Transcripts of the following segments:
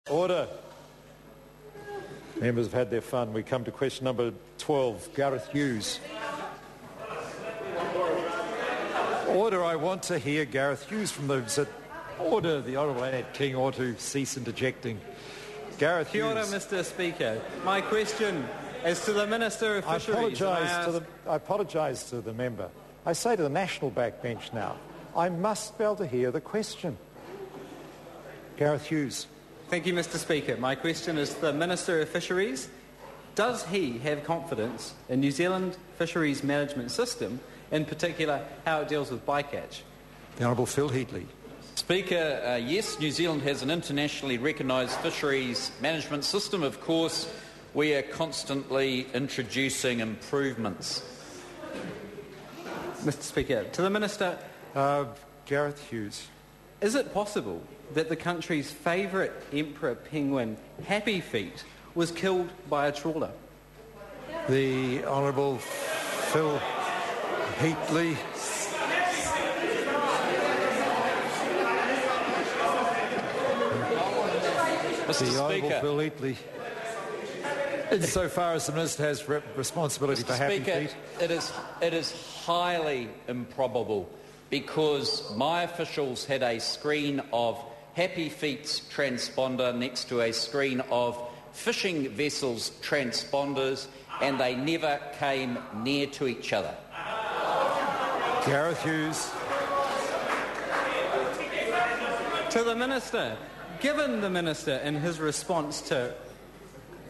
Order. Members have had their fun. We come to question number 12. Gareth Hughes. Order. I want to hear Gareth Hughes from those. Order. The Honourable Annette King ought to cease interjecting. Gareth Hughes. Kia ora, Mr. Speaker. My question is to the Minister of Fisheries. I apologise to the member. I say to the national backbench now, I must be able to hear the question. Gareth Hughes. Thank you, Mr. Speaker. My question is to the Minister of Fisheries. Does he have confidence in New Zealand fisheries management system, in particular how it deals with bycatch? The Honourable Phil Heatley. Speaker, yes, New Zealand has an internationally recognised fisheries management system. Of course, we are constantly introducing improvements. Mr. Speaker, to the Minister. Gareth Hughes. Is it possible that the country's favourite emperor penguin, Happy Feet, was killed by a trawler? The Honourable Phil Heatley. Mr. Honourable Phil Heatley. Insofar as the Minister has responsibility for Happy Feet. It is highly improbable, because my officials had a screen of Happy Feet's transponder next to a screen of fishing vessels' transponders, and they never came near to each other. Gareth Hughes. To the Minister. Given the Minister, in his response to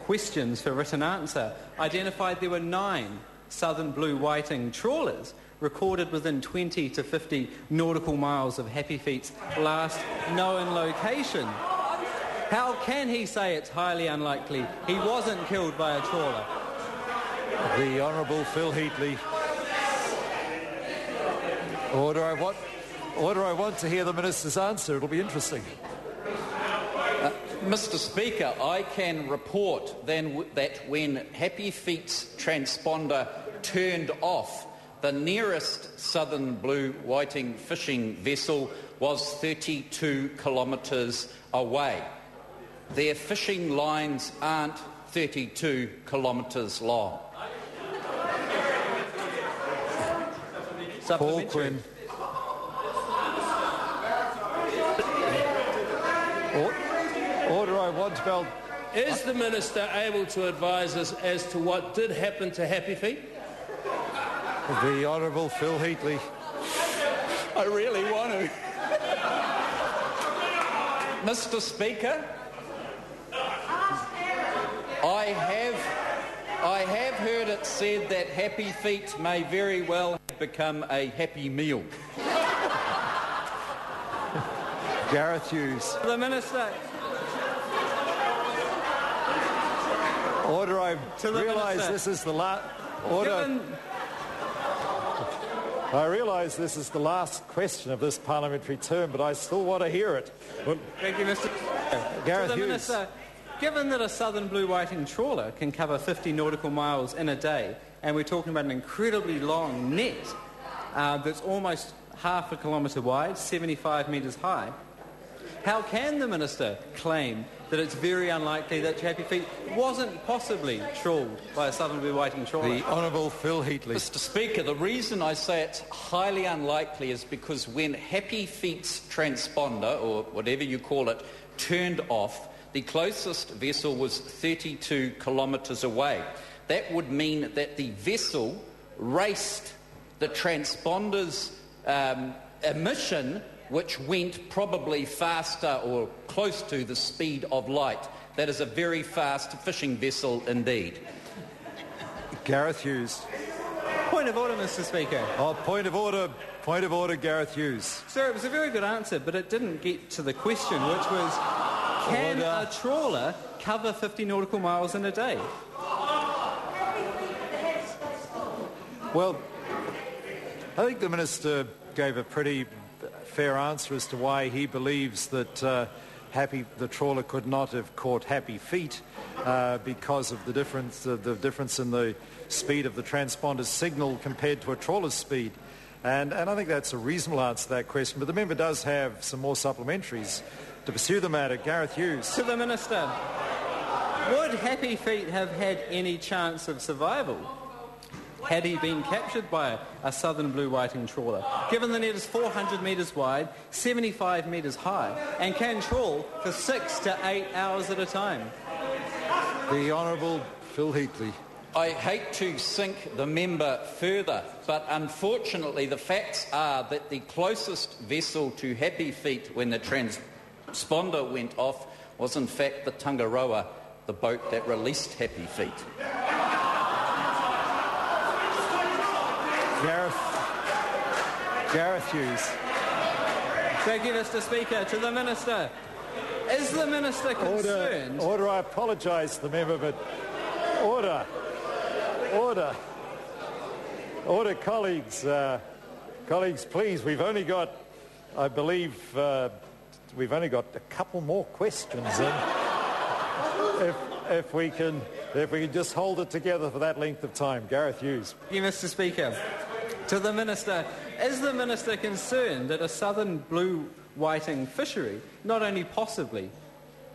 questions for written answer, identified there were 9 southern blue whiting trawlers recorded within 20 to 50 nautical miles of Happy Feet's last known location, how can he say it's highly unlikely he wasn't killed by a trawler? The Honourable Phil Heatley. Order. I want to hear the Minister's answer. It'll be interesting. Mr. Speaker, I can report then that when Happy Feet's transponder turned off, the nearest southern blue whiting fishing vessel was 32 kilometres away. Their fishing lines aren't 32 kilometres long. Paul Quinn. Order. I want to belt. Is the Minister able to advise us as to what did happen to Happy Feet? The Honourable Phil Heatley. I really want to. Mr. Speaker, I have heard it said that Happy Feet may very well have become a Happy Meal. Gareth Hughes. The Minister. Order. I realise this is the last. Order. I realise this is the last question of this parliamentary term, but I still want to hear it. Thank you, Mr. Gareth Hughes. Minister, given that a southern blue whiting trawler can cover 50 nautical miles in a day, and we're talking about an incredibly long net that's almost half a kilometre wide, 75 metres high, how can the Minister claim that it's very unlikely that Happy Feet wasn't possibly trawled by a southern blue whiting trawler? The Honourable Phil Heatley. Mr. Speaker, the reason I say it's highly unlikely is because when Happy Feet's transponder, or whatever you call it, turned off, the closest vessel was 32 kilometres away. That would mean that the vessel raced the transponder's emission, which went probably faster or close to the speed of light. That is a very fast fishing vessel indeed. Gareth Hughes. Point of order, Mr. Speaker. Point of order. Point of order, Gareth Hughes. Sir, it was a very good answer, but it didn't get to the question, which was, can a trawler cover 50 nautical miles in a day? Well, I think the Minister gave a pretty fair answer as to why he believes that the trawler could not have caught Happy Feet because of the difference in the speed of the transponder's signal compared to a trawler's speed. And I think that's a reasonable answer to that question. But the member does have some more supplementaries To pursue the matter, Gareth Hughes. To the Minister, would Happy Feet have had any chance of survival had he been captured by a southern blue whiting trawler, given the net is 400 metres wide, 75 metres high, and can trawl for 6 to 8 hours at a time? The Honourable Phil Heatley. I hate to sink the member further, but unfortunately the facts are that the closest vessel to Happy Feet when the transponder went off was in fact the Tangaroa, the boat that released Happy Feet. Gareth Hughes. Thank you, Mr. Speaker. To the Minister, is the Minister concerned... Order, I apologise to the member, but order, colleagues. Colleagues, please, we've only got, I believe, we've only got a couple more questions in. If we can just hold it together for that length of time. Gareth Hughes. Thank you, Mr. Speaker. To the Minister, is the Minister concerned that a southern blue whiting fishery not only possibly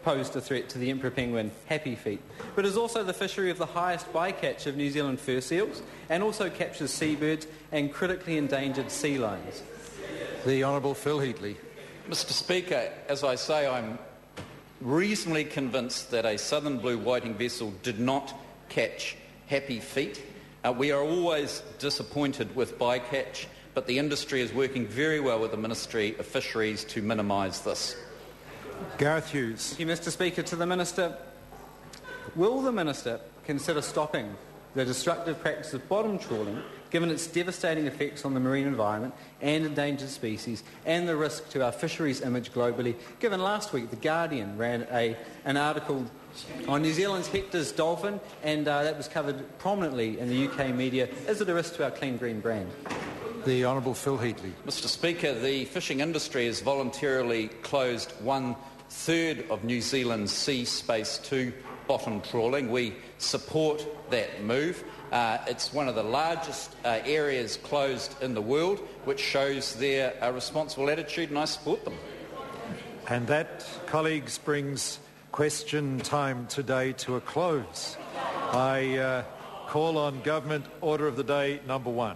posed a threat to the emperor penguin Happy Feet, but is also the fishery of the highest bycatch of New Zealand fur seals and also captures seabirds and critically endangered sea lions? The Honourable Phil Heatley. Mr. Speaker, as I say, I'm reasonably convinced that a southern blue whiting vessel did not catch Happy Feet. We are always disappointed with bycatch, but the industry is working very well with the Ministry of Fisheries to minimise this. Gareth Hughes. Thank you, Mr. Speaker. To the Minister, will the Minister consider stopping the destructive practice of bottom trawling, given its devastating effects on the marine environment and endangered species and the risk to our fisheries image globally, given last week The Guardian ran an article on New Zealand's Hector's dolphin, and that was covered prominently in the UK media. Is it a risk to our clean green brand? The Honourable Phil Heatley. Mr. Speaker, the fishing industry has voluntarily closed 1/3 of New Zealand's sea space to bottom trawling. We support that move. It's one of the largest areas closed in the world, which shows their responsible attitude, and I support them. And that, colleagues, brings question time today to a close. I call on Government Order of the Day number 1.